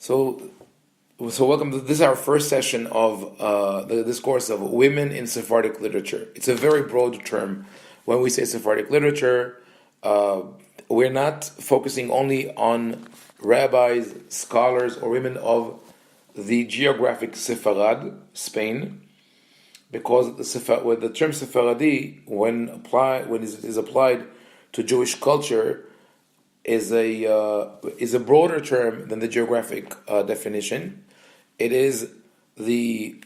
So, so welcome to this is our first session of the discourse of women in Sephardic literature. It's a very broad term. When we say Sephardic literature, we're not focusing only on rabbis, scholars, or women of the geographic Sepharad, Spain, because the term Sephardi, when it is applied to Jewish culture, is a broader term than the geographic definition. It is the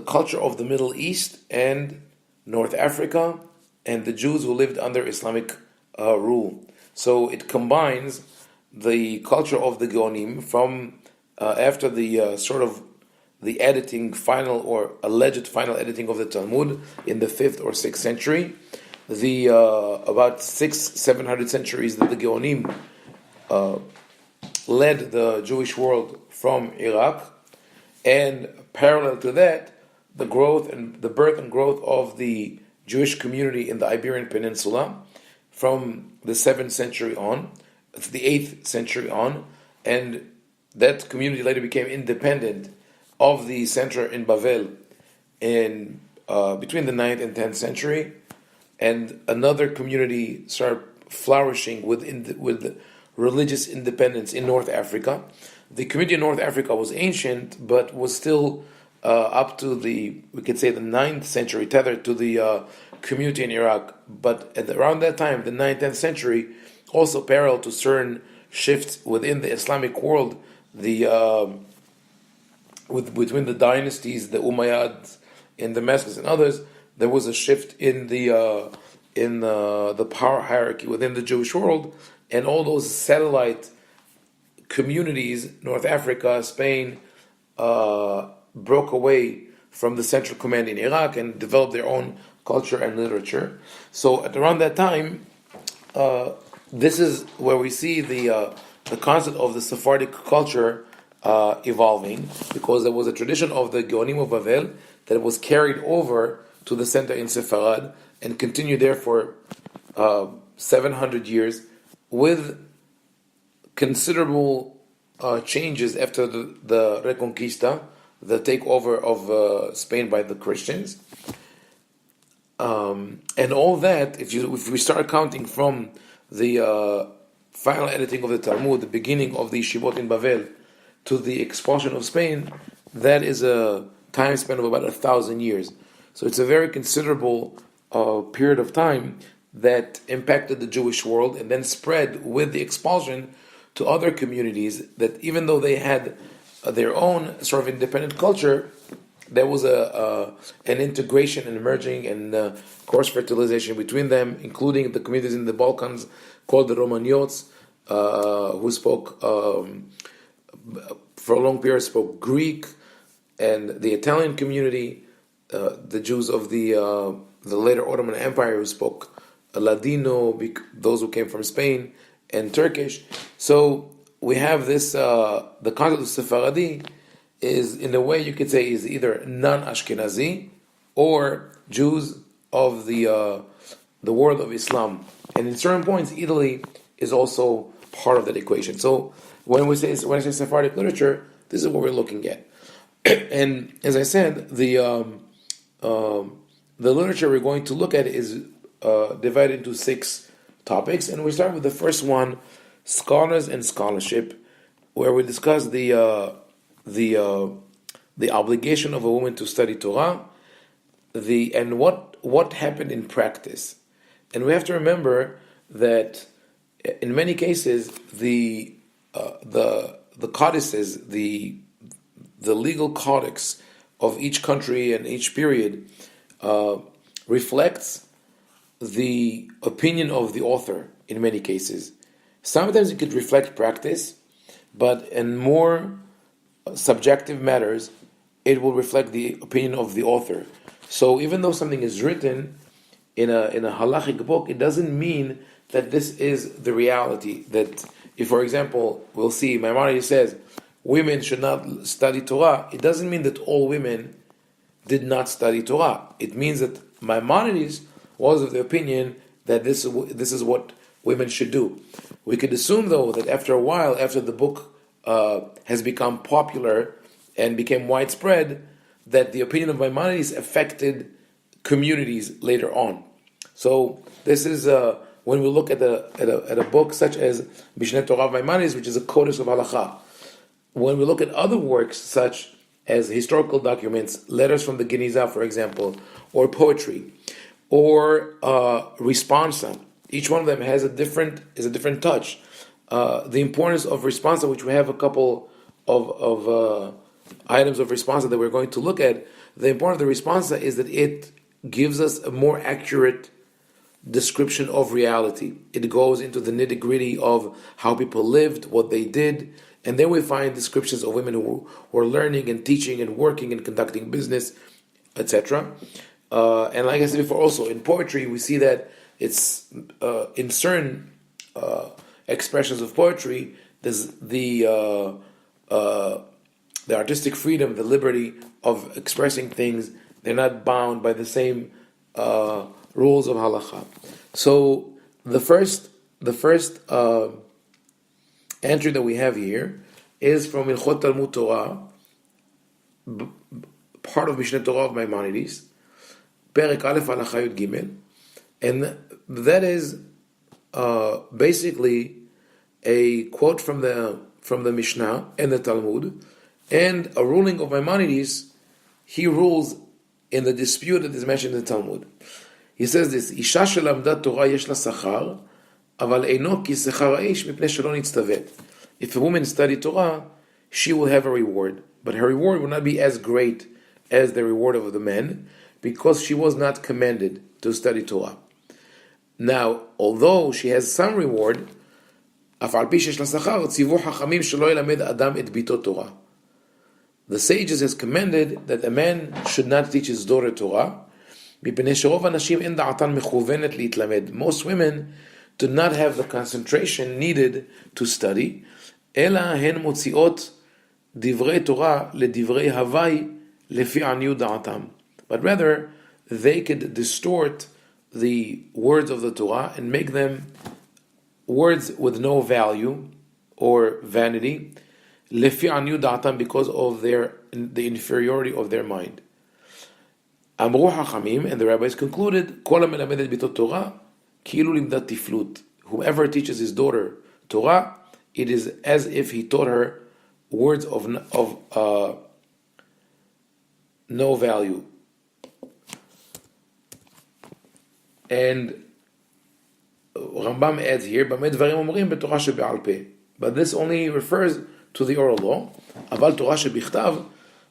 culture of the Middle East and North Africa and the Jews who lived under Islamic rule. So it combines the culture of the Geonim from after the the editing final or alleged final editing of the Talmud in the 5th or 6th century. The about 600-700 centuries that the Geonim led the Jewish world from Iraq, and parallel to that, the birth and growth of the Jewish community in the Iberian Peninsula from the 7th century on, the 8th century on, and that community later became independent of the center in Bavel in between the 9th and 10th century. And another community started flourishing with religious independence in North Africa. The community in North Africa was ancient, but was still up to the 9th century, tethered to the community in Iraq. But around that time, the 9th, 10th century, also parallel to certain shifts within the Islamic world, between the dynasties, the Umayyads in Damascus and others, there was a shift in the power hierarchy within the Jewish world, and all those satellite communities, North Africa, Spain, broke away from the central command in Iraq and developed their own culture and literature. So at around that time, this is where we see the concept of the Sephardic culture evolving, because there was a tradition of the Geonim of Bavel that was carried over to the center in Sepharad and continued there for 700 years with considerable changes after the Reconquista, the takeover of Spain by the Christians. And all that, if we start counting from the final editing of the Talmud, the beginning of the Yeshivot in Bavel, to the expulsion of Spain, that is a time span of about 1,000 years. So it's a very considerable period of time that impacted the Jewish world and then spread with the expulsion to other communities that, even though they had their own sort of independent culture, there was an integration and merging and cross-fertilization between them, including the communities in the Balkans called the Romaniots, who spoke, for a long period, spoke Greek, and the Italian community, the Jews of the later Ottoman Empire who spoke Ladino, those who came from Spain, and Turkish. So we have this, the concept of Sephardi is, in a way you could say, is either non-Ashkenazi or Jews of the world of Islam. And in certain points, Italy is also part of that equation. So when I say Sephardic literature, this is what we're looking at. And as I said, the literature we're going to look at is divided into 6 topics, and we start with the first one, scholars and scholarship, where we discuss the obligation of a woman to study Torah, and what happened in practice. And we have to remember that in many cases the codices, the legal codex of each country and each period reflects the opinion of the author in many cases. Sometimes it could reflect practice, but in more subjective matters, it will reflect the opinion of the author. So even though something is written in a halachic book, it doesn't mean that this is the reality. That if, for example, we'll see Maimonides says women should not study Torah, it doesn't mean that all women did not study Torah. It means that Maimonides was of the opinion that this is what women should do. We could assume, though, that after a while, after the book has become popular and became widespread, that the opinion of Maimonides affected communities later on. So this is when we look at a book such as Mishneh Torah of Maimonides, which is a codex of halacha. When we look at other works such as historical documents, letters from the Geniza, for example, or poetry, or responsa, each one of them has a different touch. The importance of responsa, which we have a couple of items of responsa that we're going to look at. The importance of the responsa is that it gives us a more accurate description of reality. It goes into the nitty-gritty of how people lived, what they did, and then we find descriptions of women who were learning and teaching and working and conducting business, etc. And like I said before, also in poetry, we see that it's in certain expressions of poetry, there's the artistic freedom, the liberty of expressing things. They're not bound by the same rules of halacha. So the first entry that we have here is from Ilchot Talmud Torah, part of Mishneh Torah of Maimonides, Perek Aleph Halacha Yud Gimel, and that is basically a quote from the Mishnah and the Talmud, and a ruling of Maimonides. He rules in the dispute that is mentioned in the Talmud. He says this: Isha shelamda Torah yesh la sachar, aval eino ki sechar haish mipnei shelo nitztavet. If a woman studies Torah, she will have a reward, but her reward will not be as great as the reward of the men, because she was not commanded to study Torah. Now, although she has some reward, אף על פי שיש לה שכר, ציוו חכמים שלא ילמד אדם את ביתו תורה. The sages has commanded that a man should not teach his daughter Torah, מפני שרוב הנשים אין דעתן מכוונת להתלמד. Most women do not have the concentration needed to study, אלא הן מוציאות דברי תורה לדברי הווי לפי עניות דעתם. But rather, they could distort the words of the Torah and make them words with no value or vanity, לפי עניות דעתם, because of the inferiority of their mind. אמרו חכמים, and the rabbis concluded, כל המלמד את ביתו תורה, כאילו לימדה תפלות. Whoever teaches his daughter Torah, it is as if he taught her words of no value. And Rambam adds here, במה דברים אומרים בתורה שבעל פה. But this only refers to the oral law. אבל תורה שבכתב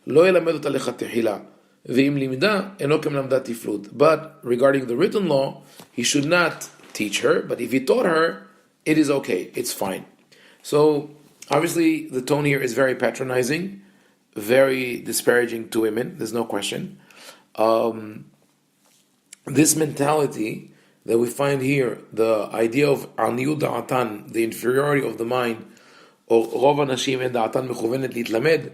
לא ילמד אותה לכתחילה. ואם לימדה, אינו כמלמדה תפלות. But regarding the written law, he should not teach her, but if he taught her, it is okay, it's fine. So, obviously, the tone here is very patronizing, very disparaging to women, there's no question. This mentality that we find here, the idea of aniyut da'atan, the inferiority of the mind, or rov hanashim en da'atan mechuvenet litlamed,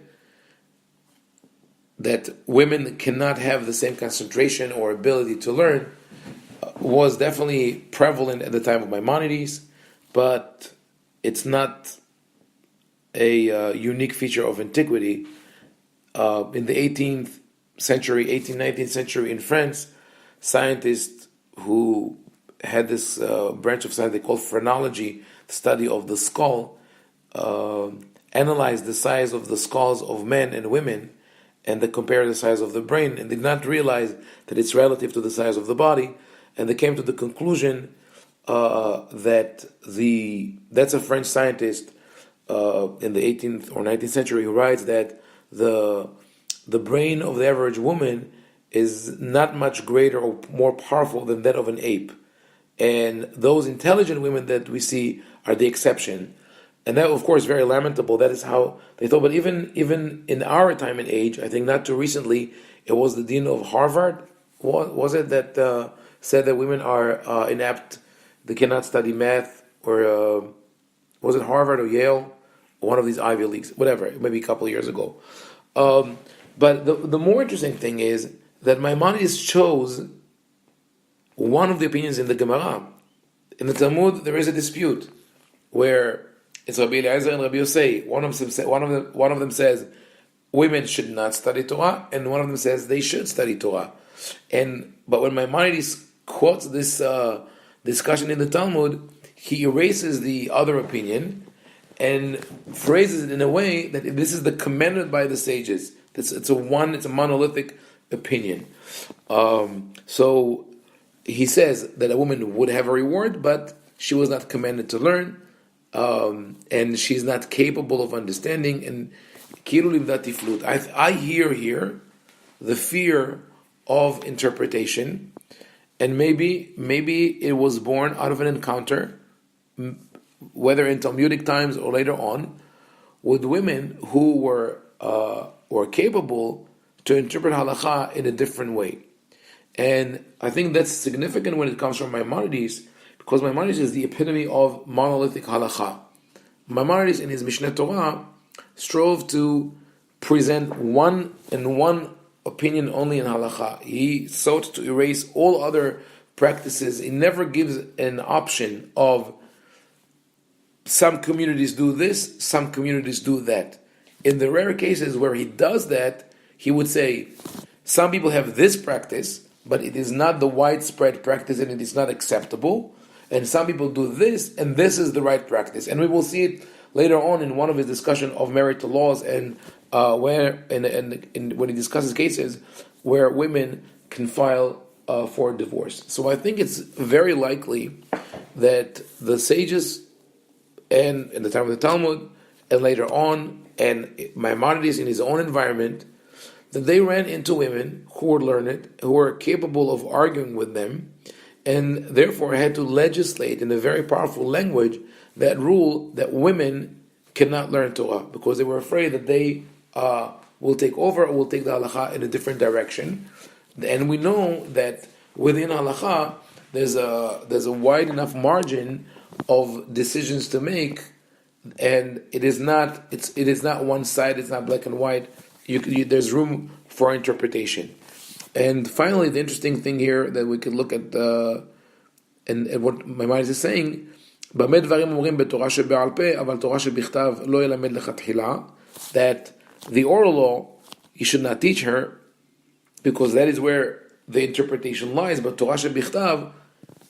that women cannot have the same concentration or ability to learn, was definitely prevalent at the time of Maimonides, but it's not a unique feature of antiquity. In the 18th century, 18th, 19th century in France, scientists who had this branch of science they called phrenology, the study of the skull, analyzed the size of the skulls of men and women, and they compared the size of the brain, and did not realize that it's relative to the size of the body, and they came to the conclusion that that's a French scientist in the 18th or 19th century who writes that the brain of the average woman is not much greater or more powerful than that of an ape. And those intelligent women that we see are the exception. And that, of course, very lamentable. That is how they thought. But even in our time and age, I think not too recently, it was the dean of Harvard, was it, that said that women are inept, they cannot study math, or was it Harvard or Yale, or one of these Ivy Leagues, whatever, maybe a couple of years ago. But the more interesting thing is that Maimonides chose one of the opinions in the Gemara. In the Talmud, there is a dispute where It's Rabbi Eliezer and Rabbi Yosei. One of them says women should not study Torah, and one of them says they should study Torah. But when Maimonides quotes this discussion in the Talmud, he erases the other opinion and phrases it in a way that this is the commanded by the sages. It's a monolithic opinion. So he says that a woman would have a reward, but she was not commanded to learn, and she's not capable of understanding. And I hear here the fear of interpretation, and maybe it was born out of an encounter, whether in Talmudic times or later on, with women who were capable to interpret halakha in a different way. And I think that's significant when it comes from Maimonides, because Maimonides is the epitome of monolithic halakha. Maimonides in his Mishneh Torah strove to present one opinion only in halakha. He sought to erase all other practices. He never gives an option of some communities do this, some communities do that. In the rare cases where he does that, he would say, some people have this practice, but it is not the widespread practice and it is not acceptable. And some people do this, and this is the right practice. And we will see it later on in one of his discussion of marital laws, and when he discusses cases where women can file for divorce. So I think it's very likely that the sages, and in the time of the Talmud, and later on, and Maimonides in his own environment, that they ran into women who were learned, who were capable of arguing with them, and therefore had to legislate in a very powerful language that rule that women cannot learn Torah, because they were afraid that they will take over or will take the halakha in a different direction. And we know that within halakha, there's a wide enough margin of decisions to make, and it is not one side. It's not black and white. There's room for interpretation. And finally, the interesting thing here that we could look at, and what my mind is saying, that the oral law, you should not teach her, because that is where the interpretation lies. But Torah shebichtav,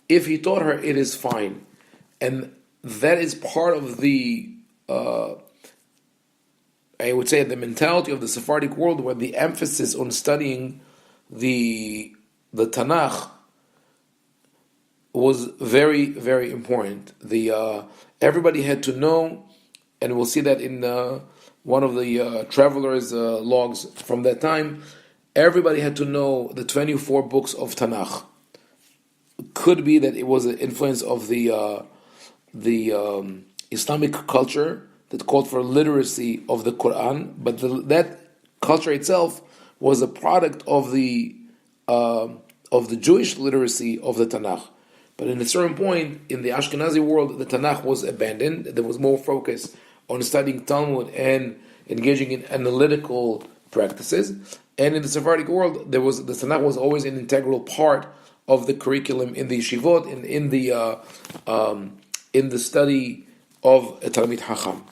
if he taught her, it is fine. And that is part of the, I would say, the mentality of the Sephardic world, where the emphasis on studying the Tanakh was very, very important. Everybody had to know, and we'll see that in one of the travelers' logs from that time. Everybody had to know the 24 books of Tanakh. Could be that it was an influence of the Islamic culture that called for literacy of the Quran, but that culture itself was a product of the Jewish literacy of the Tanakh. But in a certain point in the Ashkenazi world, the Tanakh was abandoned. There was more focus on studying Talmud and engaging in analytical practices. And in the Sephardic world, the Tanakh was always an integral part of the curriculum in the yeshivot and in the study of a Talmid Chacham.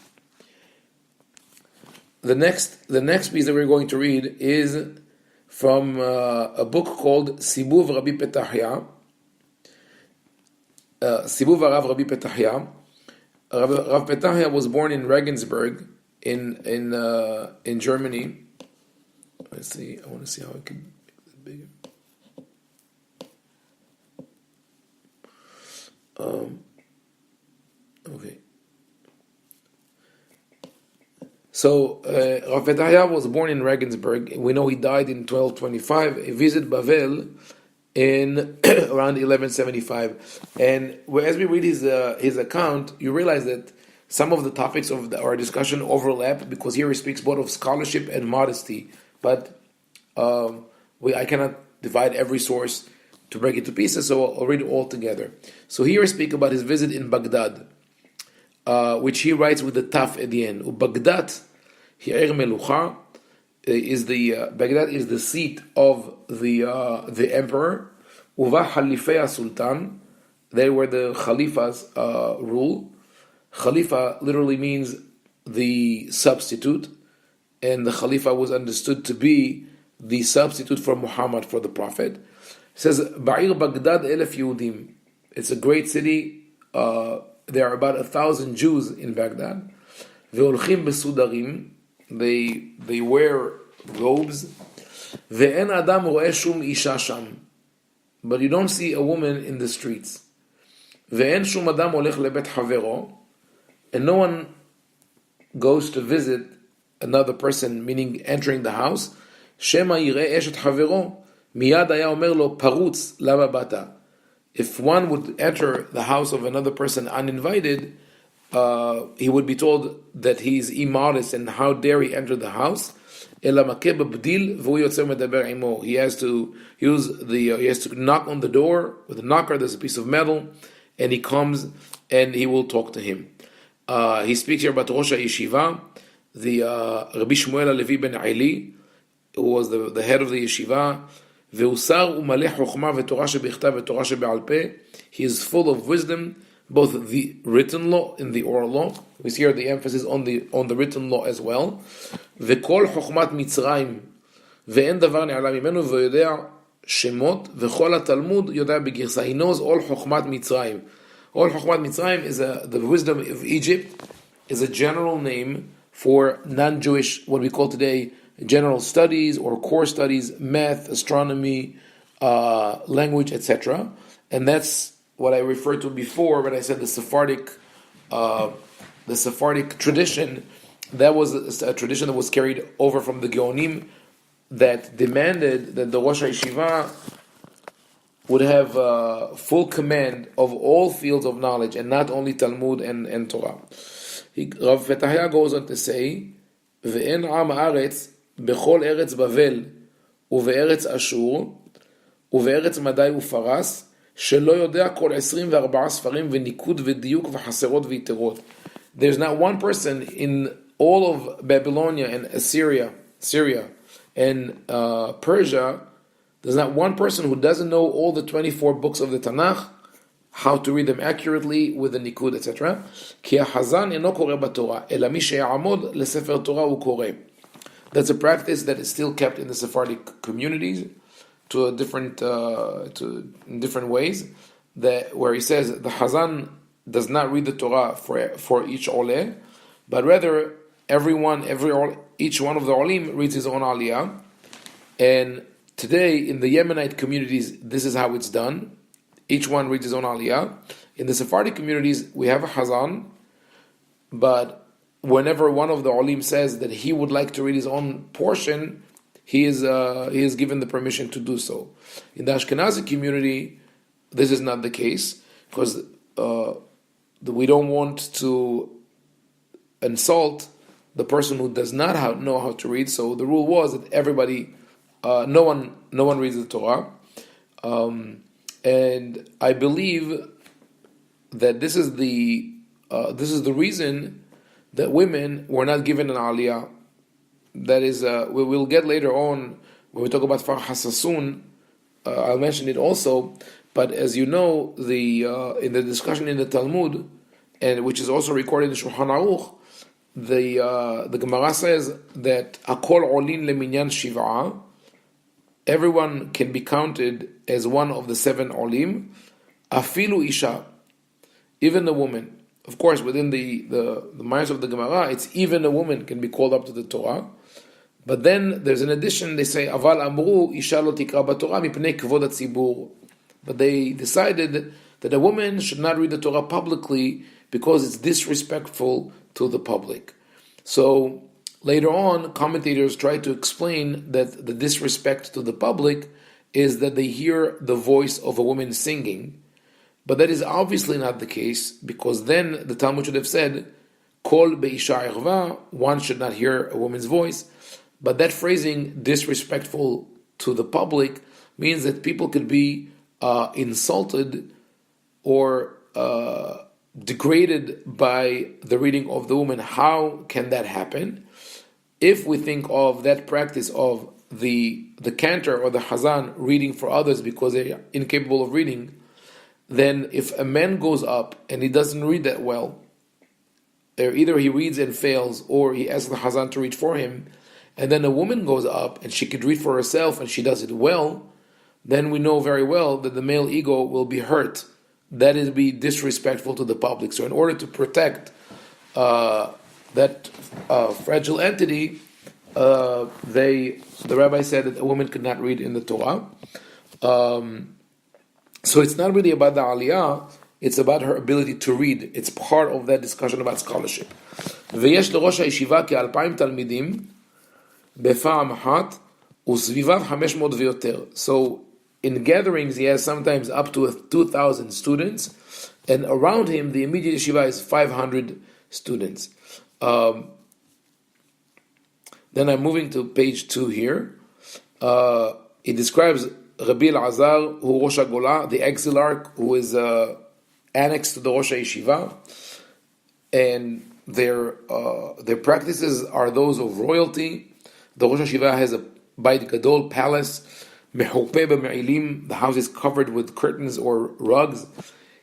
The next piece that we're going to read is from a book called Sibuv Rabbi Petahya. Sibuv Arav Rabbi Petahya. Rav Petahya was born in Regensburg in Germany. Let's see. I want to see how I can make it bigger. Okay. So Rav Petahya was born in Regensburg. We know he died in 1225. He visited Bavel in around 1175. And as we read his account, you realize that some of the topics of our discussion overlap, because here he speaks both of scholarship and modesty. But I cannot divide every source to break it to pieces, so I'll read it all together. So here he speaks about his visit in Baghdad, which he writes with the taf at the end. Baghdad, Melucha, Baghdad is the seat of the emperor. Uva Halifei Sultan, they were the Khalifas rule. Khalifa literally means the substitute, and the Khalifa was understood to be the substitute for Muhammad, for the Prophet. It says, Ba'ir Baghdad elef Yehudim. It's a great city. There are about 1,000 Jews in Baghdad. Ve'olchim besudarim. They wear robes. Ve'en adam ro'eh shum isha sham. But you don't see a woman in the streets. Ve'en shum adam olech lebet havero. And no one goes to visit another person, meaning entering the house. Shema yireh eshet havero. Miyad haya omer lo parutz lama bata. If one would enter the house of another person uninvited, he would be told that he is immodest and how dare he enter the house. He has to use he has to knock on the door with a knocker. There's a piece of metal, and he comes and he will talk to him. He speaks here about Rosh Yeshiva, the Rabbi Shmuel Levi ben Eli, who was the head of the yeshiva. He is full of wisdom, both the written law and the oral law. We see here the emphasis on the written law as well. וכל חוכמת מצרים ואין דבר נעלה ממנו ויודע שמות וכל התלמוד יודע בגרסה. He knows all חוכמת מצרים. All חוכמת מצרים is the wisdom of Egypt, is a general name for non-Jewish, what we call today general studies or core studies, math, astronomy, language, etc. And that's what I referred to before when I said the Sephardic tradition. That was a tradition that was carried over from the Geonim that demanded that the Rosh Yeshiva would have full command of all fields of knowledge and not only Talmud and Torah. Rav Petahya goes on to say, "Ve'en am haaretz bechol eretz Bavel uve'eretz Ashur uve'eretz Madai ufaras shelo yodea kol 24 sfarim v'nikud v'diuk v'chaserot v'iterot." There's not one person in all of Babylonia and Syria, and Persia, there's not one person who doesn't know all the 24 books of the Tanakh, how to read them accurately with the Nikud, etc. Ki ha'hazan eno koreh b'Torah, ela mi she'ya'amod lesefer Torah hu koreh. That's a practice that is still kept in the Sephardic communities in different ways. Where he says the Hazan does not read the Torah for each oleh, but rather each one of the olim reads his own aliyah. And today in the Yemenite communities, this is how it's done. Each one reads his own aliyah. In the Sephardic communities, we have a Hazan, but whenever one of the olim says that he would like to read his own portion, he is given the permission to do so. In the Ashkenazi community, this is not the case, because we don't want to insult the person who does not know how to read. So the rule was that everybody, no one reads the Torah, and I believe that this is the reason that women were not given an aliyah. That is, we will get later on when we talk about Far Hasasun. I'll mention it also. But as you know, in the discussion in the Talmud, and which is also recorded in Shulchan Aruch, the Gemara says that Akol Olin leminyan shiv'a, everyone can be counted as one of the 7 olim, afilu isha, even a woman. Of course, within the minds of the Gemara, it's even a woman can be called up to the Torah. But then there's an addition. They say aval amru isha lo tikra b'Torah mipnei kvod hatzibur. But they decided that a woman should not read the Torah publicly because it's disrespectful to the public. So later on, commentators try to explain that the disrespect to the public is that they hear the voice of a woman singing. But that is obviously not the case, because then the Talmud should have said, Kol be'isha erva, one should not hear a woman's voice. But that phrasing, disrespectful to the public, means that people could be insulted or degraded by the reading of the woman. How can that happen? If we think of that practice of the cantor or the hazan reading for others because they're incapable of reading, then if a man goes up and he doesn't read that well, either he reads and fails, or he asks the Hazan to read for him, and then a woman goes up and she could read for herself and she does it well, then we know very well that the male ego will be hurt. That is be disrespectful to the public. So in order to protect that fragile entity, the rabbi said that a woman could not read in the Torah. So it's not really about the aliyah, it's about her ability to read. It's part of that discussion about scholarship. ויש לראש הישיבה כ2,000 תלמידים בפעם אחת וסביביו 500 ויותר. So in gatherings he has sometimes up to 2,000 students, and around him the immediate yeshiva is 500 students. Then I'm moving to page 2 here. It describes Rabbi Elazar, who Rosh HaGolah, the exilarch, who is annexed to the Rosh HaYeshiva, and their practices are those of royalty. The Rosh HaYeshiva has a Beit Gadol palace, Mehupeh b'me'ilim, the house is covered with curtains or rugs.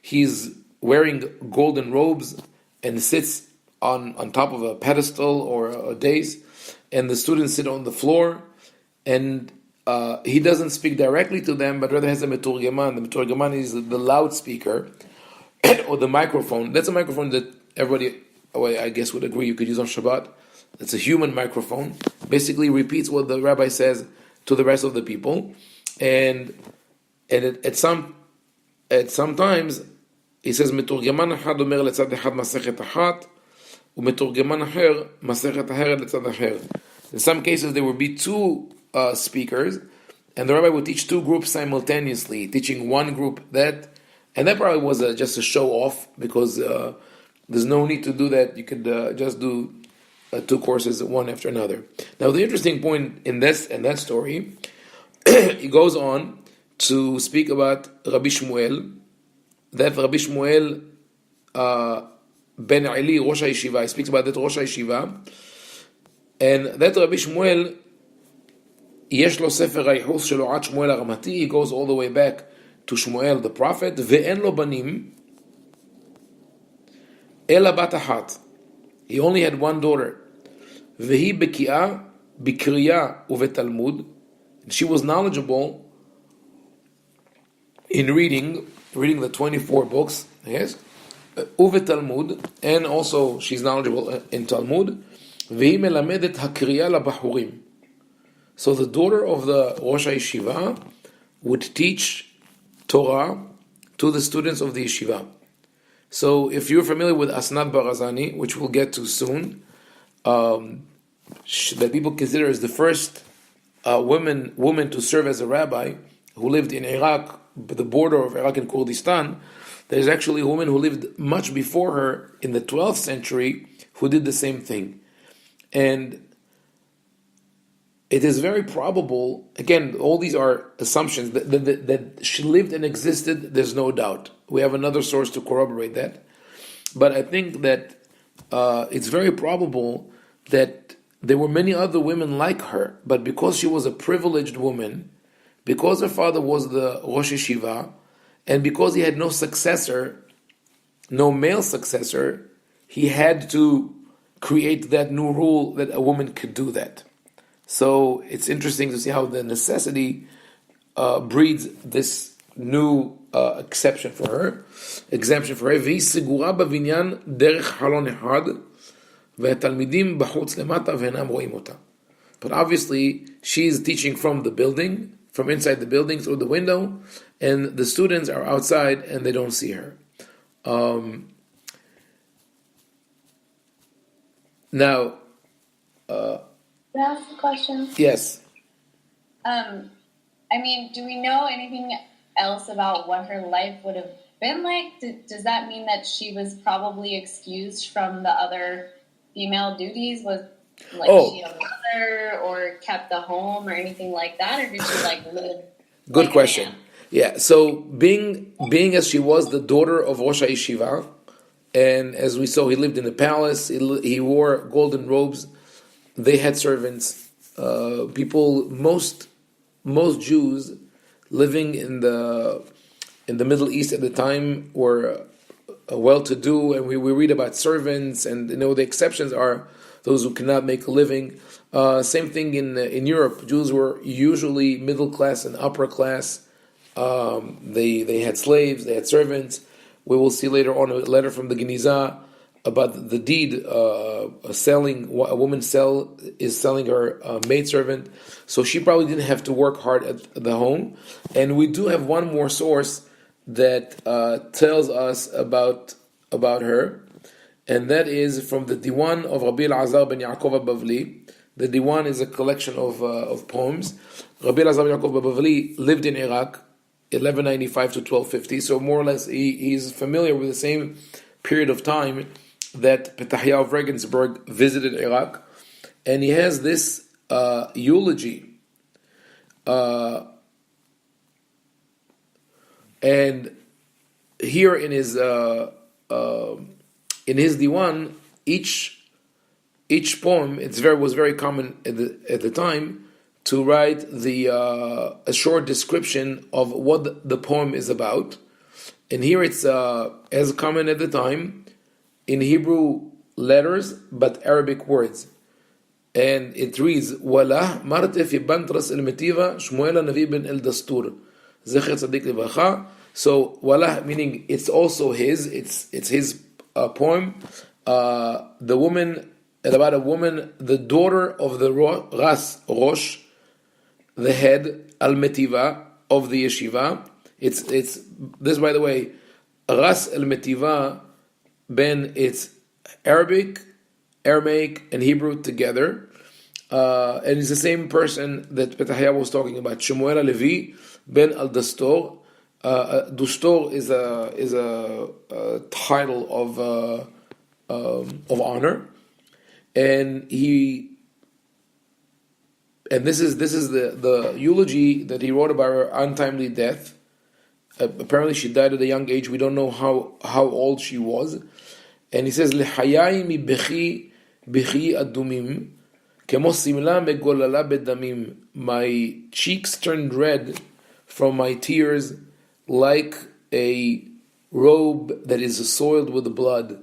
He's wearing golden robes and sits on top of a pedestal or a dais, and the students sit on the floor, and he doesn't speak directly to them, but rather has a meturgeman. The meturgeman is the loudspeaker or the microphone. That's a microphone that everybody, I guess, would agree you could use on Shabbat. It's a human microphone. Basically repeats what the rabbi says to the rest of the people, and at some times he says meturgeman achad omer letzad echad masechet achat umeturgeman acher masechet aheret letzad acher. In some cases there would be two speakers, and the rabbi would teach two groups simultaneously, teaching one group that, and that probably was just a show off, because there's no need to do that. You could just do two courses one after another. Now the interesting point in that story, he goes on to speak about Rabbi Shmuel, that Rabbi Shmuel ben Eli, Rosh HaYeshiva, he speaks about that Rosh HaYeshiva, and that Rabbi Shmuel, יש לו ספר הייחוס שלו עד שמואל הרמתי, he goes all the way back to Shmuel the prophet, ואין לו בנים, אלא בת אחת. He only had one daughter. והיא בקיאה בקריאה ובתלמוד. She was knowledgeable in reading the 24 books, yes, ובתלמוד, and also she's knowledgeable in Talmud. והיא מלמדת הקריאה לבחורים. So the daughter of the Rosh HaYeshiva would teach Torah to the students of the yeshiva. So if you're familiar with Asnat Barazani, which we'll get to soon, that people consider as the first woman to serve as a rabbi, who lived in Iraq, the border of Iraq and Kurdistan, there's actually a woman who lived much before her in the 12th century who did the same thing. And it is very probable, again, all these are assumptions, that she lived and existed, there's no doubt. We have another source to corroborate that. But I think that it's very probable that there were many other women like her, but because she was a privileged woman, because her father was the Rosh Yeshiva, and because he had no successor, no male successor, he had to create that new rule that a woman could do that. So it's interesting to see how the necessity breeds this new exemption for her. והיא סגורה בבניין דרך חלון אחד, והתלמידים בחוץ למטה ואינם רואים אותה. But obviously, she's teaching from the building, from inside the building through the window, and the students are outside and they don't see her. Now, can I ask a question? Yes. Do we know anything else about what her life would have been like? Does that mean that she was probably excused from the other female duties? Was she a mother or kept the home or anything like that? Or did she live? Good question. Yeah, so being as she was the daughter of Rosh HaYeshiva, and as we saw, he lived in a palace, he wore golden robes, they had servants, most Jews living in the Middle East at the time were well-to-do, and we read about servants, and the exceptions are those who cannot make a living. Same thing in Europe. Jews were usually middle class and upper class. They had slaves, they had servants. We will see later on a letter from the Geniza about the deed selling. A woman is selling her maidservant, so she probably didn't have to work hard at the home. And we do have one more source that tells us about her, and that is from the Diwan of Rabbi Elazar ben Yaakov Bavli. The Diwan is a collection of poems. Rabbi Elazar ben Yaakov Bavli lived in Iraq, 1195 to 1250. So more or less, he's familiar with the same period of time that Petahya of Regensburg visited Iraq, and he has this eulogy. And here in his diwan, each poem was very common at the time to write a short description of what the poem is about. And here it's as common at the time in Hebrew letters but Arabic words. And it reads, Walah marte fi bantras el metiva Shmuel Navi ben el Dastur. Zecher Tzadik Levacha. So Walah meaning it's also his, it's his poem. The woman, about a woman, the daughter of the Rosh, the head, al metiva of the yeshiva. It's this, by the way, Ras al metiva. Ben, it's Aramaic, and Hebrew together, and it's the same person that Petahya was talking about. Shemuel Levi ben al Dastor. Dustor is a title of honor, and this is the eulogy that he wrote about her untimely death. Apparently, she died at a young age. We don't know how old she was. And he says, "Lehayai mi bechi adumim, kemo simla megolala bedamim." My cheeks turned red from my tears, like a robe that is soiled with blood.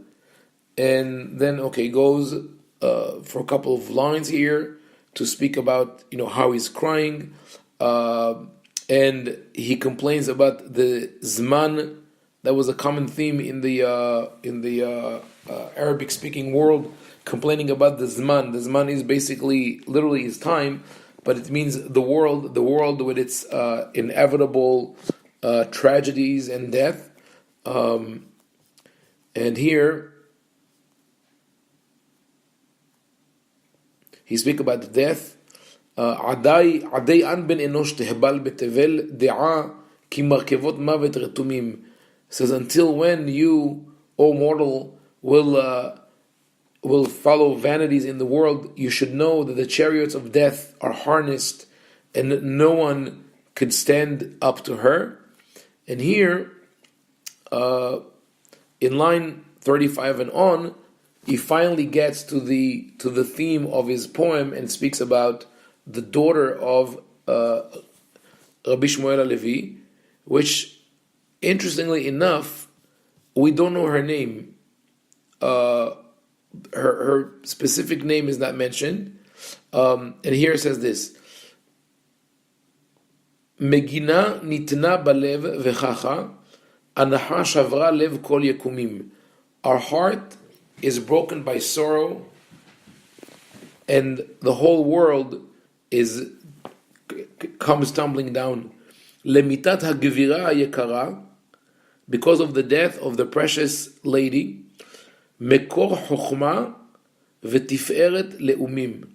And then, goes for a couple of lines here to speak about how he's crying. And he complains about the zman. That was a common theme in the Arabic-speaking world, complaining about the zman. The zman is basically, literally, is time, but it means the world with its inevitable tragedies and death. And here, he speaks about the death. עדי אן בן אנוש תהבל בתבל דעה כי מרכבות מוות רתומים. Says, until when you, O mortal, will follow vanities in the world, you should know that the chariots of death are harnessed and no one could stand up to her. And here, in line 35 and on, he finally gets to the theme of his poem and speaks about the daughter of Rabbi Shmuel Levi, which, interestingly enough, we don't know her name. Her specific name is not mentioned. And here it says this: Megina nitna balev vechacha, anaha shavra lev kol yekumim. Our heart is broken by sorrow, and the whole world comes tumbling down. Lemitat hagvira yekara, because of the death of the precious lady. Mekor chokhma v'tiferet leumim.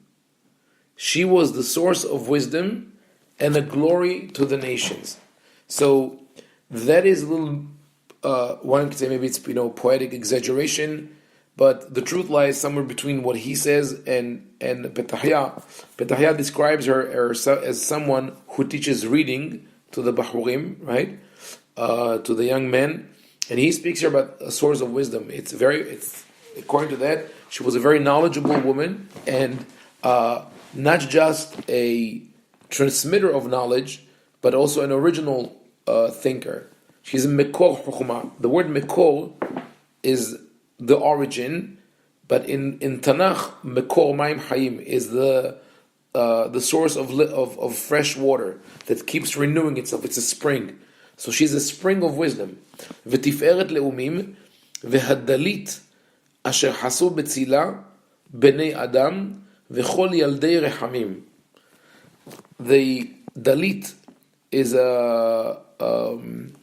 She was the source of wisdom and a glory to the nations. So that is a little, one could say maybe it's poetic exaggeration, but the truth lies somewhere between what he says and Petahya. Petahya describes her as someone who teaches reading to the Bahurim, right? To the young men. And he speaks here about a source of wisdom. It's according to that, she was a very knowledgeable woman, and not just a transmitter of knowledge, but also an original thinker. She's a Mekor Chokhmah. The word Mekor is the origin, but in Tanakh, Mekor Mayim Hayim is the source of fresh water that keeps renewing itself. It's a spring. So she's a spring of wisdom. V'tiferet leumim v'hadalit asher hasu betzila bnei adam v'chol yaldei rechamim. The dalit is one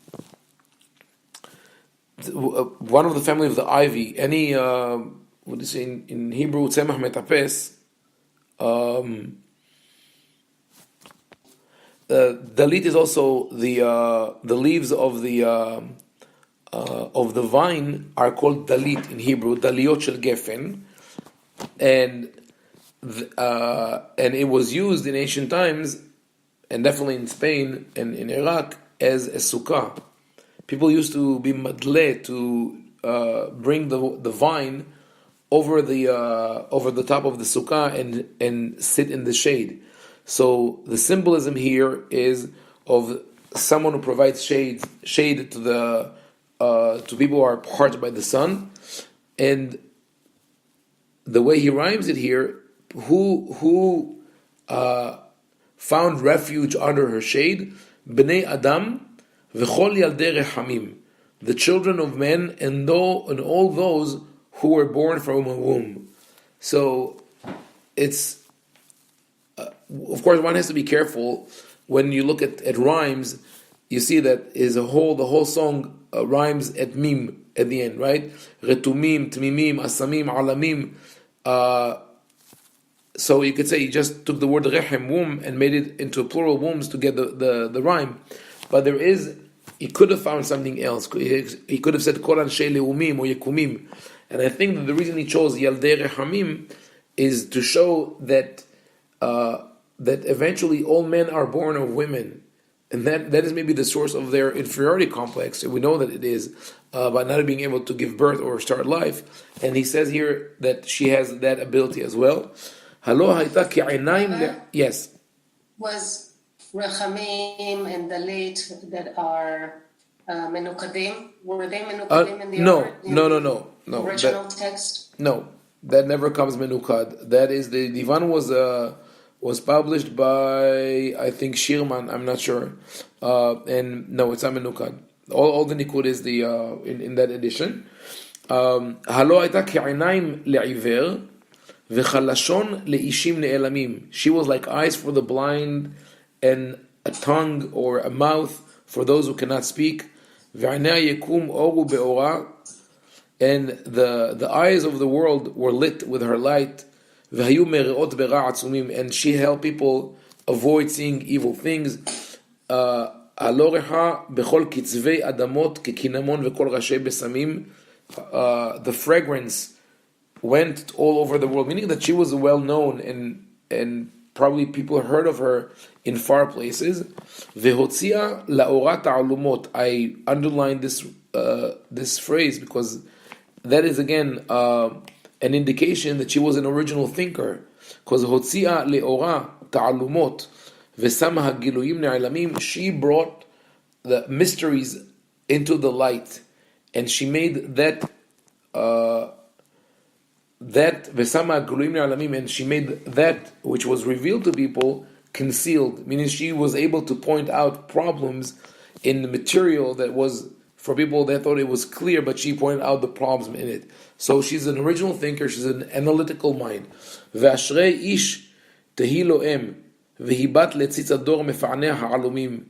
of the family of the ivy. Any what do you say in Hebrew? Tzemach metapes. Dalit is also the leaves of the vine are called dalit in Hebrew, daliot shel gefen, and it was used in ancient times, and definitely in Spain and in Iraq, as a sukkah. People used to be madle to bring the vine over the top of the sukkah and sit in the shade. So the symbolism here is of someone who provides shade to people who are parched by the sun, and the way he rhymes it here, who found refuge under her shade, bnei adam v'chol yaldei rechamim, the children of men and all those who were born from a womb. So it's of course, one has to be careful when you look at rhymes. You see that the whole song rhymes at mim at the end, right? Retumim, tmimim, asamim, alamim. So you could say he just took the word rechem, womb, and made it into a plural wombs to get the rhyme. But he could have found something else. He could have said kol anshe leumim or yekumim. And I think that the reason he chose yaldei rechamim is to show that eventually all men are born of women, and that is maybe the source of their inferiority complex. We know that it is by not being able to give birth or start life. And he says here that she has that ability as well. Yes. Was Rechamim and Dalit that are menukadim, were they menukadim in the No. Original text? No, that never comes menukad. That is the divan was published by, I think, Shirman, I'm not sure. And no, it's not menukad. All the nikud is the in that edition. Halo הייתה כעיניים לעיוור וחלשון לאישים נעלמים. She was like eyes for the blind and a tongue or a mouth for those who cannot speak. ועיניה יקום אור ובאורה. And the eyes of the world were lit with her light. והיו מראות ברע עצומים, and she helped people avoid seeing evil things. הלא רחה בכל קצווי אדמות כקינמון וכל ראשי בשמים. The fragrance went all over the world, meaning that she was well known and probably people heard of her in far places. והוציאה לאורה תעלומות. I underlined this phrase because that is again an indication that she was an original thinker. Because הוציאה לאורה תעלומות ושמה הגילויים נעלמים. She brought the mysteries into the light, and she made that ושמה הגילויים נעלמים, and she made that which was revealed to people concealed, meaning she was able to point out problems in the material that was for people that thought it was clear, but she pointed out the problems in it. So she's an original thinker, she's an analytical mind. ואשרי איש תהי לו אם והיא בת לציץ הדור מפעניה העלומים.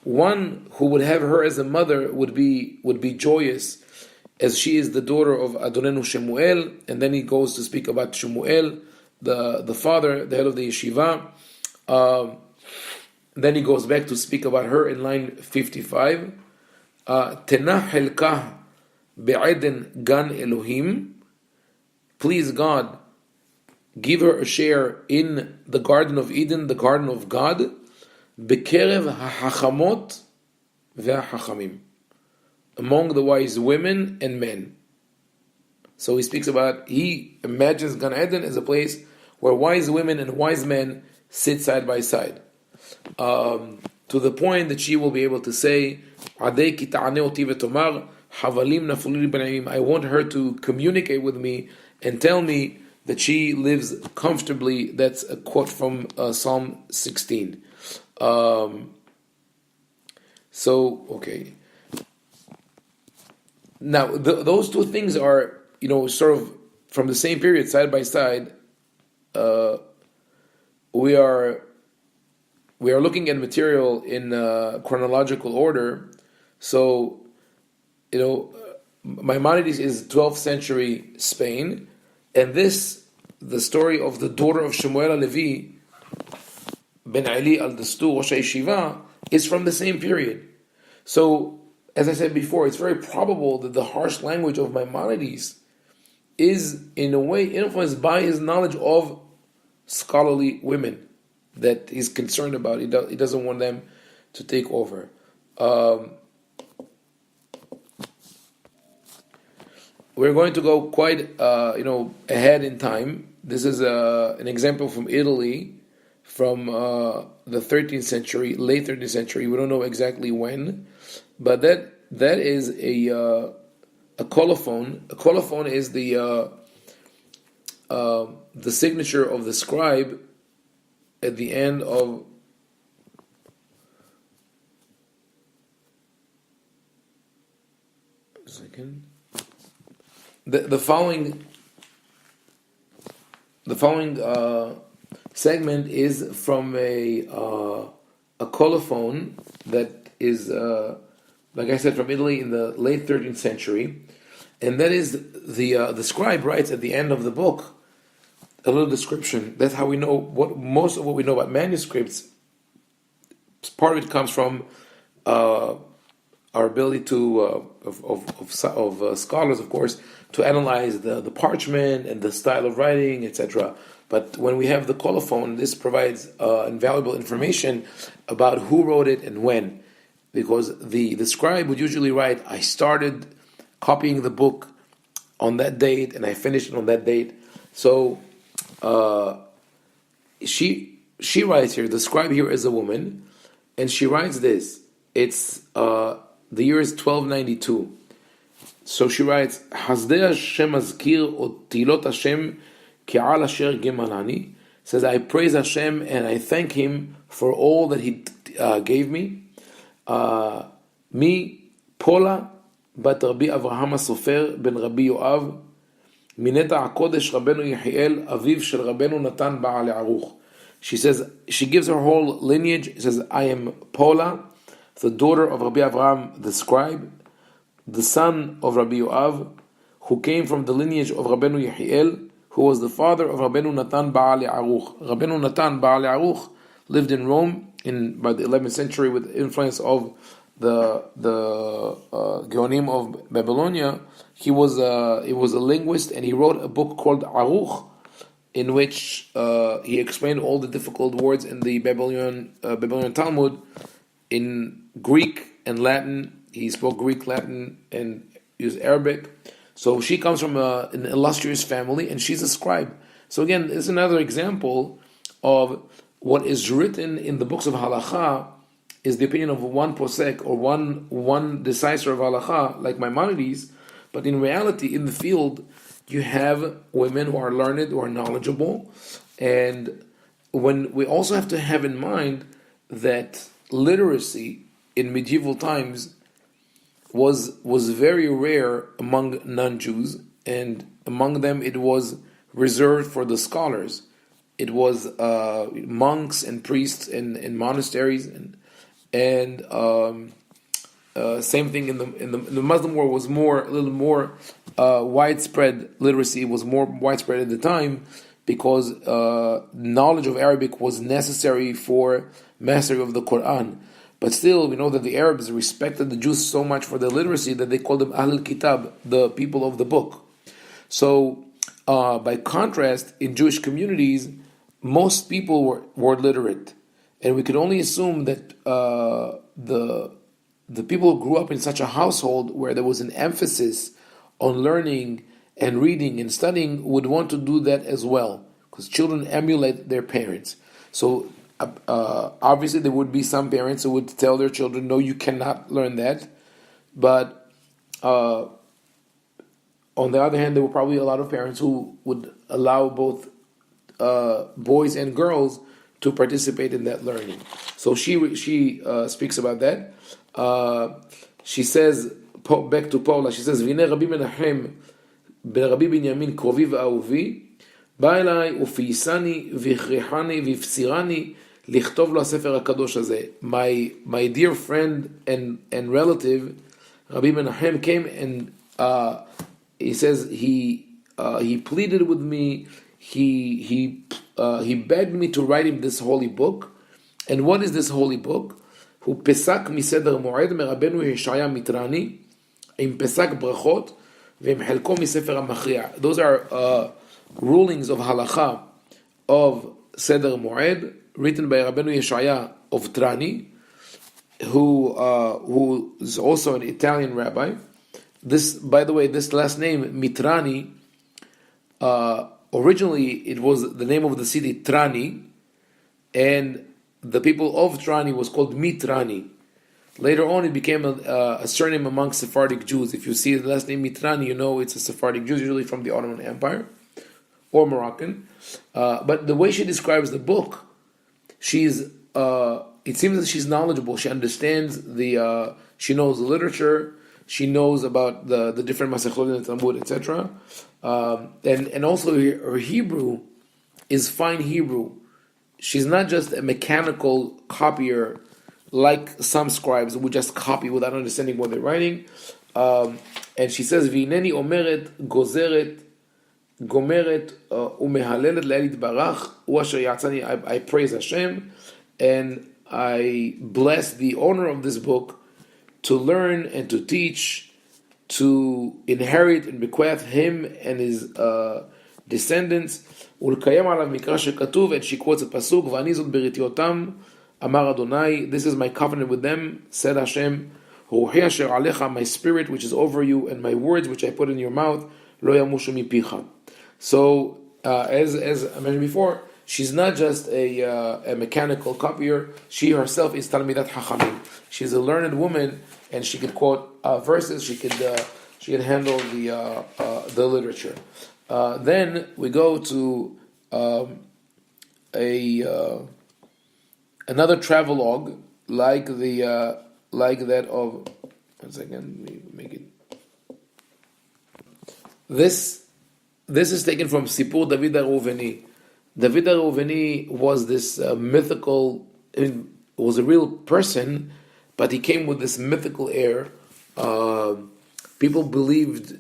One who would have her as a mother would be joyous, as she is the daughter of Adonenu Shemuel. And then he goes to speak about Shemuel, the father, the head of the yeshiva. Then he goes back to speak about her in line 55. Tenah helkah be'eden gan Elohim. Please God, give her a share in the Garden of Eden, the Garden of God. Bekerev ha'hachamot ve'hachachamim, among the wise women and men. So he speaks about, he imagines Gan Eden as a place where wise women and wise men sit side by side. To the point that she will be able to say, Adei ki ta'aneh oti v'tomar, Havalim nafuli b'na'im. I want her to communicate with me and tell me that she lives comfortably. That's a quote from Psalm 16. Okay. Now, those two things are, sort of from the same period, side by side. We are looking at material in chronological order. So, Maimonides is 12th century Spain, and the story of the daughter of Shemuel HaLevi, Ben Ali al-Dastur, Rosh HaYeshiva, is from the same period. So, as I said before, it's very probable that the harsh language of Maimonides is, in a way, influenced by his knowledge of scholarly women that he's concerned about. He doesn't want them to take over. We're going to go quite, ahead in time. This is an example from Italy, from the 13th century, late 13th century. We don't know exactly when, but that is a colophon. A colophon is the signature of the scribe at the end of a second. The following segment is from a colophon that is, like I said, from Italy in the late 13th century, and that is the scribe writes at the end of the book a little description. That's how we know most of what we know about manuscripts. Part of it comes from our ability to of scholars, of course, to analyze the parchment and the style of writing, etc. But when we have the colophon, this provides invaluable information about who wrote it and when, because the scribe would usually write, "I started copying the book on that date and I finished it on that date." So she writes here. The scribe here is a woman, and she writes this. It's the year is 1292. So she writes, Hasdei Hashem azkir otilot Hashem ki'al asher gimalani. Says, I praise Hashem and I thank Him for all that He gave me. Mi Pola bat Rabbi Avraham HaSofer ben Rabbi Yoav mineta HaKodesh Rabbeinu Yehiel aviv shel Rabbeinu Natan Ba'al Aruch. She says, she gives her whole lineage. She says, I am Pola, the daughter of Rabbi Avraham the scribe, the son of Rabbi Yoav, who came from the lineage of Rabbeinu Yehiel, who was the father of Rabbeinu Natan Ba'al Aruch. Rabbeinu Natan Ba'al Aruch lived in Rome by the 11th century with the influence of the Geonim of Babylonia. He was a linguist, and he wrote a book called Aruch, in which he explained all the difficult words in the Babylonian Talmud in Greek and Latin. He spoke Greek, Latin, and used Arabic. So she comes from an illustrious family, and she's a scribe. So again, this is another example of what is written in the books of Halacha is the opinion of one posek or one decisor of Halacha, like Maimonides. But in reality, in the field, you have women who are learned, who are knowledgeable, and when we also have to have in mind that literacy in medieval times was very rare among non-Jews, and among them it was reserved for the scholars. It was monks and priests in monasteries, and same thing in the Muslim world was a little more widespread. Literacy was more widespread at the time because knowledge of Arabic was necessary for mastery of the Quran. But still, we know that the Arabs respected the Jews so much for their literacy that they called them Ahl Kitab, the people of the book. So, by contrast, in Jewish communities, most people were literate, and we could only assume that the people who grew up in such a household where there was an emphasis on learning and reading and studying would want to do that as well, because children emulate their parents. So obviously there would be some parents who would tell their children, no, you cannot learn that, but On the other hand, there were probably a lot of parents who would allow both boys and girls to participate in that learning. So she speaks about that. She says, back to Paula, she says, "V'nei Rabbi Menachem ben Rabbi Binyamin krovi v'ahuvi, בא אליי ופייסני והכריחני והפצירני לכתוב לו הספר הקדוש הזה." My dear friend and relative, Rabbi Menachem, came and he says he pleaded with me, he begged me to write him this holy book. And what is this holy book? הוא פסק מסדר מועד מרבנו ישעיה מיטרני עם פסק ברכות ועם חלקו מספר המכריע. Those are rulings of halacha of Seder Moed, written by Rabbeinu Yeshaya of Trani, who is also an Italian rabbi. This, by the way, this last name Mitrani, originally it was the name of the city Trani, and the people of Trani was called Mitrani. Later on, it became a surname among Sephardic Jews. If you see the last name Mitrani, you know it's a Sephardic Jew, usually from the Ottoman Empire or Moroccan. But the way she describes the book, it seems that she's knowledgeable. She understands she knows the literature. She knows about the different Masechot in the Talmud, etc. And also her Hebrew is fine Hebrew. She's not just a mechanical copier like some scribes who just copy without understanding what they're writing. And she says, "V'ineni omeret gozeret gomeret umehalelet le'el yitbarach hu asher yatzani." I praise Hashem and I bless the owner of this book to learn and to teach, to inherit and bequeath him and his descendants. ולקיים עליו מקרא שכתוב, and she quotes a pasuk, "ואני זאת בריתי אותם, אמר אדוני," this is my covenant with them, said Hashem, "רוחי אשר עליך," my spirit which is over you, and my words which I put in your mouth, לא ימושו מפיך. So, as I mentioned before, she's not just a mechanical copier, she herself is Talmidat Chachamim. She's a learned woman, and she could quote verses, she could handle the literature. Then we go to another travelogue like that of. One second, let me make it. This is taken from Sipur David HaReuveni. David HaReuveni was this mythical. Was a real person, but he came with this mythical air. People believed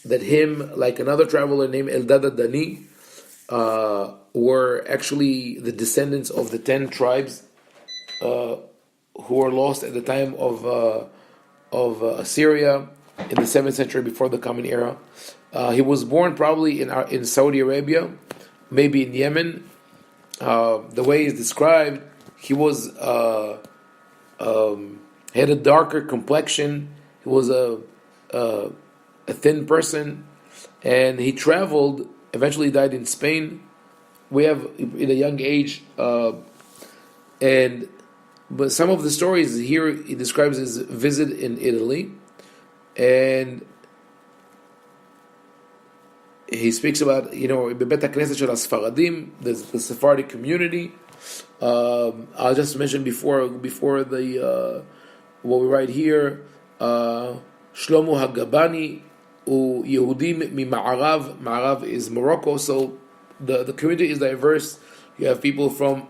that him, like another traveler named Eldad Adani, were actually the descendants of the 10 tribes who were lost at the time of Assyria in the 7th century before the Common Era. He was born probably in Saudi Arabia, maybe in Yemen. The way he's described, he was had a darker complexion. He was a thin person, and he traveled. Eventually, died in Spain. We have in a young age, but some of the stories here he describes his visit in Italy, and he speaks about bebet hakneset shel Sfaradim, the Sephardic community. I'll just mention before the what we write here. Shlomo Hagabani u Yehudim miMa'arav. Ma'arav is Morocco, so the community is diverse. You have people from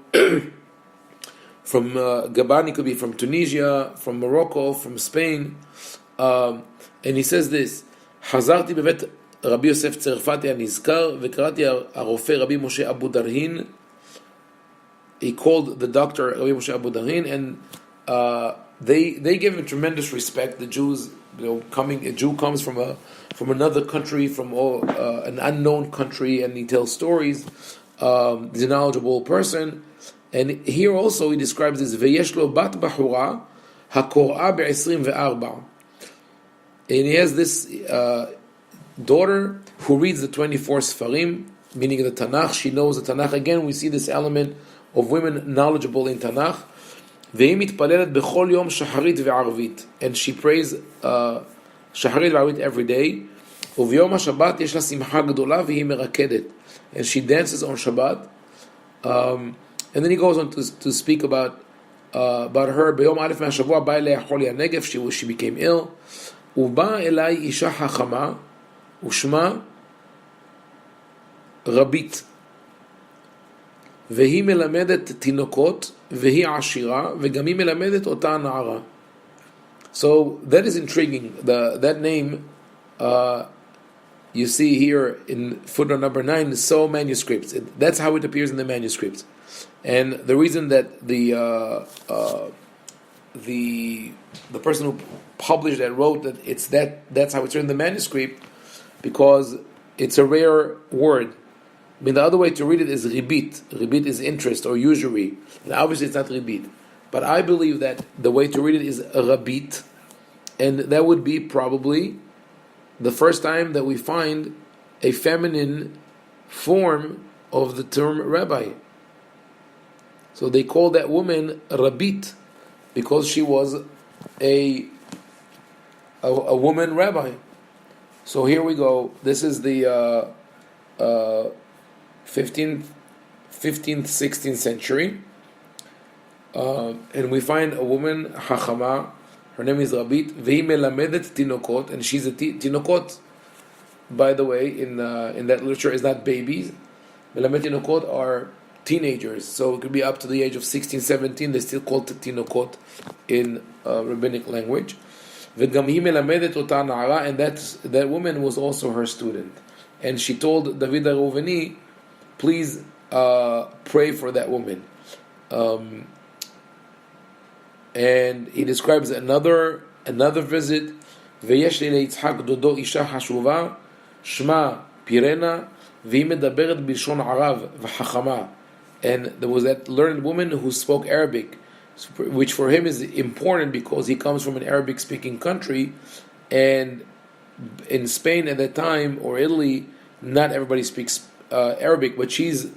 Gabani, could be from Tunisia, from Morocco, from Spain, and he says this: חזרתי בבית רבי יוסף צרפתי הנזכר וקראתי הרופא רבי משה אבו דרהין. He called the doctor Rabbi Moshe Abu Darin, and they give him tremendous respect. The Jews, a Jew comes from another country, from an unknown country, and he tells stories. He's a knowledgeable person, and here also he describes this veyesh lo bat bahura hakor'a be-24, and he has this daughter who reads the 24 Sfarim, meaning the Tanakh. She knows the Tanakh. Again, we see this element of women knowledgeable in Tanakh. והיא מתפללת בכל יום שחרית וערבית, and she prays שחרית וערבית every day, וביום השבת יש לה שמחה גדולה והיא מרקדת. And she dances on Shabbat. And then he goes on to speak about her. ביום א' מהשבוע בא אליה חולי הנגף, she became ill. ובאה אליי אישה חכמה, ושמה רבית. והיא מלמדת תינוקות, והיא עשירה, וגם היא מלמדת אותה נערה. So that is intriguing. That name you see here in footnote number 9 is so manuscripts. That's how it appears in the manuscripts. And the reason that the person who published that wrote that's how it's written in the manuscript, because it's a rare word. I mean, the other way to read it is ribit. Ribit is interest or usury. And obviously it's not ribit. But I believe that the way to read it is rabit. And that would be probably the first time that we find a feminine form of the term rabbi. So they call that woman rabit because she was a woman rabbi. So here we go. This is the 15th, 16th century. And we find a woman, Hachama, her name is Rabit, Vehi melamedet tinokot, and she's a tinokot, by the way, in that literature, is not babies. Melamed tinokot are teenagers, so it could be up to the age of 16, 17, they still call it tinokot in rabbinic language. V'gam hi melamedet ota na'ara, and that woman was also her student. And she told David HaReuveni, please pray for that woman. And he describes another visit. ויש לי ליצחק דודו אישה חשובה שמה פירנה והיא מדברת בלשון ערב וחכמה. And there was that learned woman who spoke Arabic, which for him is important because he comes from an Arabic speaking country, and in Spain at that time, or Italy, not everybody speaks Arabic, but she's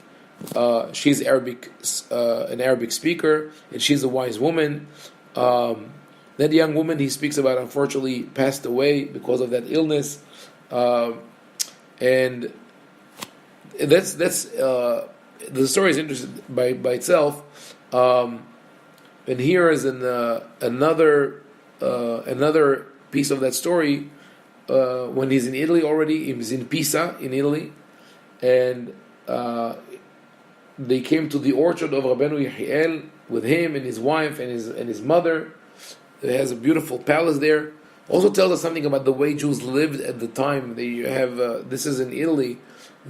Arabic, an Arabic speaker, and she's a wise woman. That young woman he speaks about, unfortunately, passed away because of that illness, and that's the story is interesting by itself. And here is another piece of that story. When he's in Italy already, he's in Pisa in Italy, and they came to the orchard of Rabbeinu Yehiel with him and his wife and his mother. It has a beautiful palace there. Also tells us something about the way Jews lived at the time. They have this is in Italy.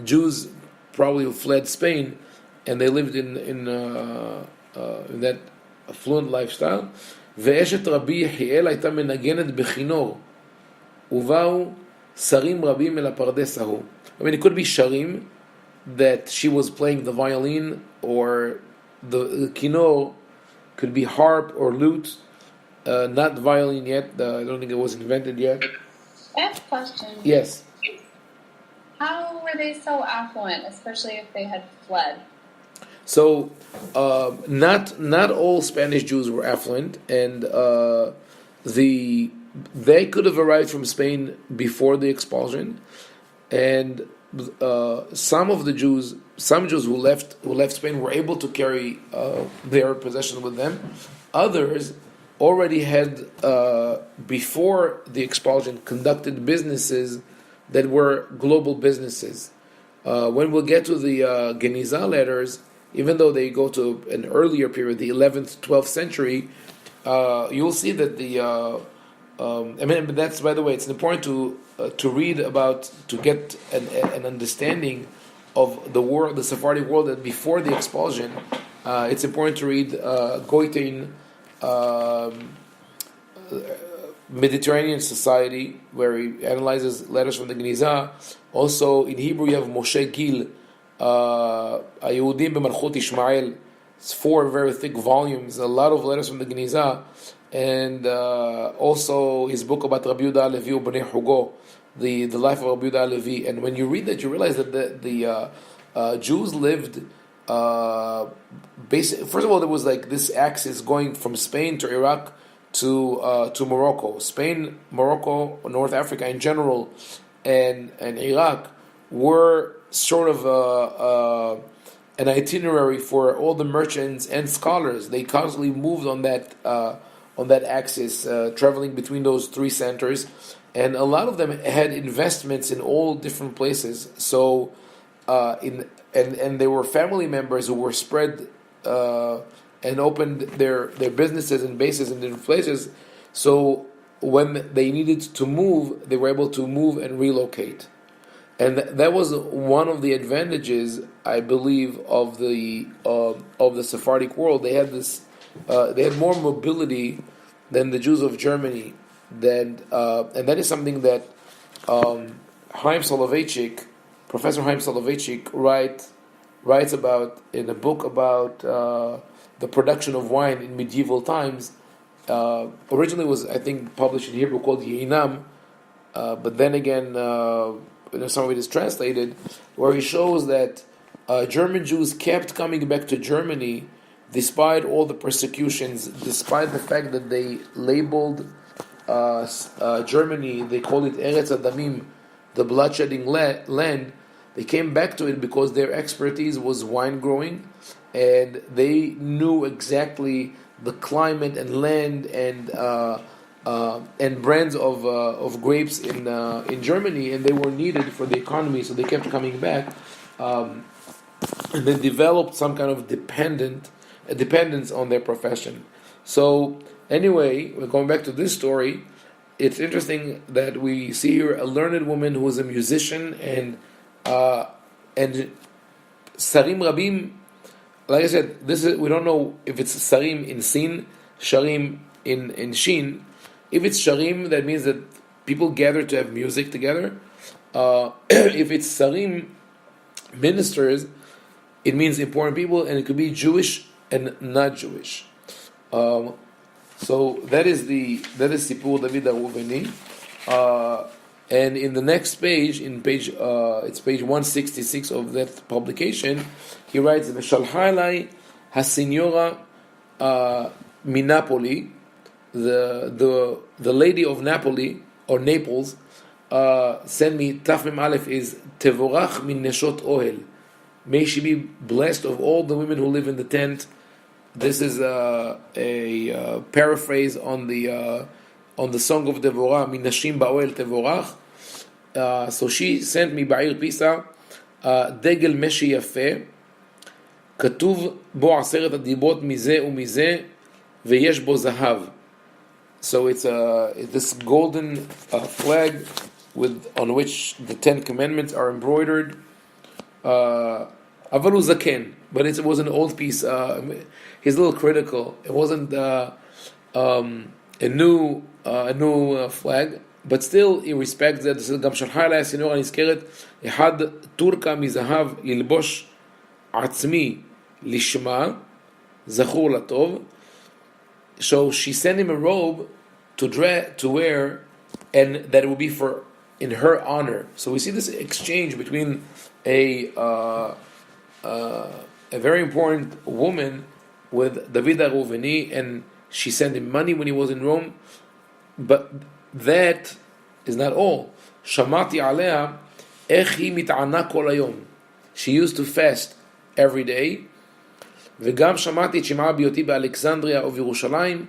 Jews probably fled Spain, and they lived in that affluent lifestyle. ואשת רבי יחיאל הייתה מנגנת בכינור, ובאו שרים רבים אל הפרדס ההוא. I mean, it could be sharim, that she was playing the violin, or the kinor could be harp or lute, not violin yet. I don't think it was invented yet. I have a question. Yes. How were they so affluent, especially if they had fled? So, not all Spanish Jews were affluent, and they could have arrived from Spain before the expulsion, and some Jews who left Spain were able to carry their possession with them. Others already had, before the expulsion, conducted businesses that were global businesses. When we'll get to the Geniza letters, even though they go to an earlier period, the 11th, 12th century, you'll see that but that's, by the way, it's important to read about, to get an understanding of the world, the Sephardic world, that before the expulsion, it's important to read Goitein, Mediterranean Society, where he analyzes letters from the Geniza. Also, in Hebrew, you have Moshe Gil, Ayudim b'Malchut Ishmael. It's 4 very thick volumes, a lot of letters from the Geniza, and also his book about Rabbi Yehuda Halevi u'Bnei Hugo, the life of Rabbi Yehuda Halevi. And when you read that, you realize that the Jews lived. First of all, there was like this axis going from Spain to Iraq to Morocco. Spain, Morocco, North Africa in general, and Iraq were sort of an itinerary for all the merchants and scholars. They constantly moved on that axis, traveling between those three centers, and a lot of them had investments in all different places. So, and they were family members who were spread and opened their businesses and bases in different places. So when they needed to move, they were able to move and relocate. And that was one of the advantages, I believe, of the Sephardic world. They had they had more mobility than the Jews of Germany. And that is something that Haim Soloveitchik, Professor Haim Soloveitchik, writes about in a book about the production of wine in medieval times. Originally was, I think, published in Hebrew called Yeinam, but then again, some of it is translated, where he shows that German Jews kept coming back to Germany despite all the persecutions, despite the fact that they labeled Germany, they call it Eretz Adamim, the bloodshedding land. They came back to it because their expertise was wine growing, and they knew exactly the climate and land and brands of grapes in Germany, and they were needed for the economy, so they kept coming back, and they developed some kind of dependence on their profession. So anyway, we're going back to this story. It's interesting that we see here a learned woman who was a musician and sarim rabim. Like I said, we don't know if it's sarim in sin, sharim in shin. If it's sharim, that means that people gather to have music together. If it's sarim, ministers, it means important people, and it could be Jewish and not Jewish. So that is Sipur David HaReuveni. And in the next page, it's page 166 of that publication, he writes, "V'shalhalai haSignora Minapoli, the lady of Napoli or Naples, sent me Tafmim Aleph is Tevorach min neshot ohel. May she be blessed of all the women who live in the tent." This is a paraphrase on the song of Devorah, Min Nashim Ba'oel Tevorach. So she sent me Ba'ir Pisa, Degel Meshi Yafeh, כתוב בו 10 הדיברות מזה ומזה ויש בו זהב. So it's this golden flag on which the 10 commandments are embroidered. אבל הוא זקן, but it was an old piece. He's a little critical. It wasn't a new flag, but still he respects that. This is גם שלחה אליי הסינור הנזכרת אחד טורקה מזהב ללבוש עצמי לשמה זכור לטוב. So she sent him a robe to wear, and that it would be in her honor. So we see this exchange between a very important woman with David HaReuveni, and she sent him money when he was in Rome. But that is not all. Shamati alea איך היא מתענה כל היום. She used to fast every day. וגם שמעתי את שמעה בהיותי באלכסנדריה ובירושלים,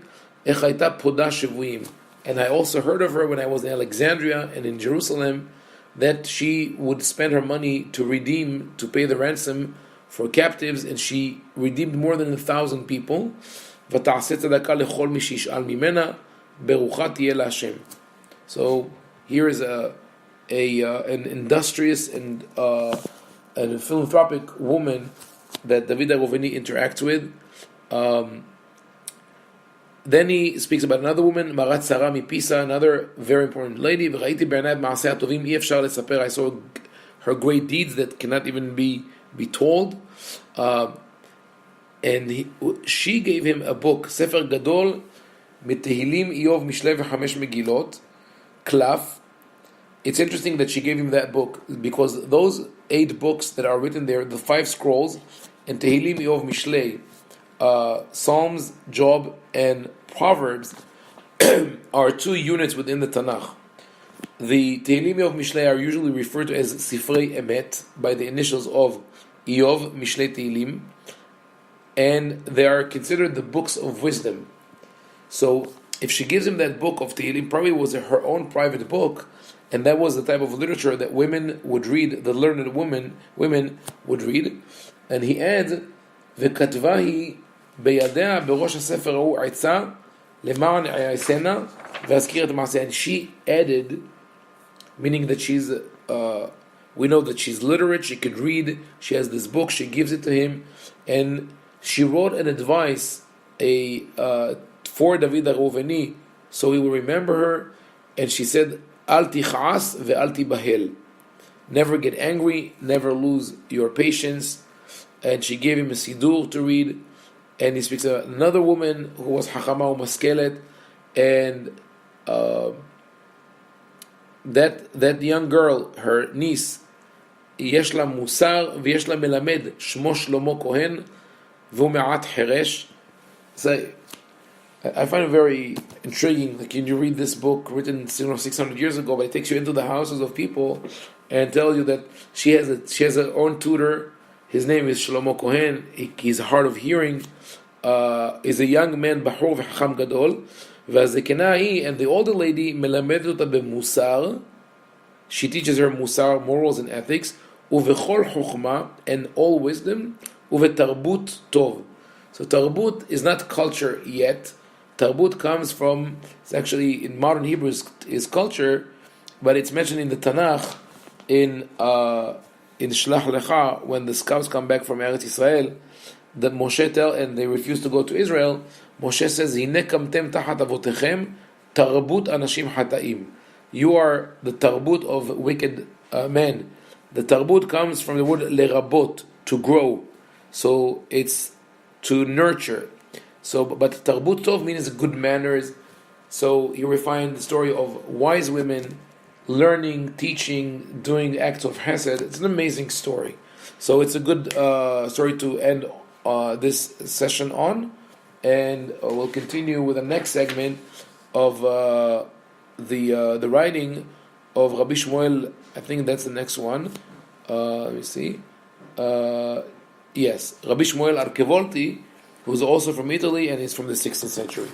איך הייתה פודה שבויים. And I also heard of her when I was in Alexandria and in Jerusalem, that she would spend her money to pay the ransom for captives, and she redeemed more than 1,000 people. ותעשה צדקה לכל מי שישאל ממנה, ברוכה תהיה להשם. So here is an industrious and a philanthropic woman that David HaReuveni interacts with. Then he speaks about another woman, Marat Sarah Mipisa, another very important lady. וראיתי בעיניי במעשיה הטובים, אי אפשר לספר. I saw her great deeds that cannot even be told. And she gave him a book, ספר גדול, מתהילים, איוב, משלי וחמש מגילות, קלף. It's interesting that she gave him that book, because those 8 books that are written there, the 5 scrolls, and Tehillim, Iov, Mishlei, Psalms, Job, and Proverbs, are two units within the Tanakh. The Tehillim of Mishlei are usually referred to as Sifrei Emet by the initials of Iyov, Mishlei Tehillim, and they are considered the books of wisdom. So if she gives him that book of Tehillim, probably was her own private book, and that was the type of literature that women would read, the learned women would read. And he adds, וכתבה בידיה בראש הספר ההוא עצה למען יעשנה ואזכיר את מעשיה. And she added, meaning that she's we know that she's literate, she could read, she has this book, she gives it to him, and she wrote an advice for David HaReuveni, so he will remember her. And she said, Al tichas ve'al tibahel, never get angry, never lose your patience. And she gave him a sidur to read. And he speaks about another woman who was Hachama u'maskelet, and that young girl, her niece, יש לה מוסר ויש לה מלמד, שמו שלמה כהן והוא מעט חירש. So I find it very intriguing. Like, you read this book written 600 years ago, but it takes you into the houses of people and tells you that she has her own tutor. His name is Shlomo Kohen. He's hard of hearing. Is a young man, Bahur v'chacham gadol. והזקנה היא, and the older lady, מלמדת אותה במוסר. She teaches her musar, morals and ethics. ובכל חוכמה, and all wisdom. ובתרבות טוב. So tarbut is not culture yet. Tarbut comes from, it's actually in modern Hebrew is culture, but it's mentioned in the Tanakh in Shlach Lecha, when the scouts come back from Eretz Israel, that Moshe and they refuse to go to Israel. Moshe says, "Hine kamtem tachat avotechem tarbut anashim hataim." You are the tarbut of wicked men. The tarbut comes from the word lerabot, to grow. So it's to nurture. So, but tarbut tov means good manners. So here we find the story of wise women learning, teaching, doing acts of chesed. It's an amazing story. So it's a good story to end this session on, and we'll continue with the next segment of the writing of Rabbi Shmuel. I think that's the next one. Let me see. Yes, Rabbi Shmuel Archevolti, who's also from Italy, and he's from the 16th century.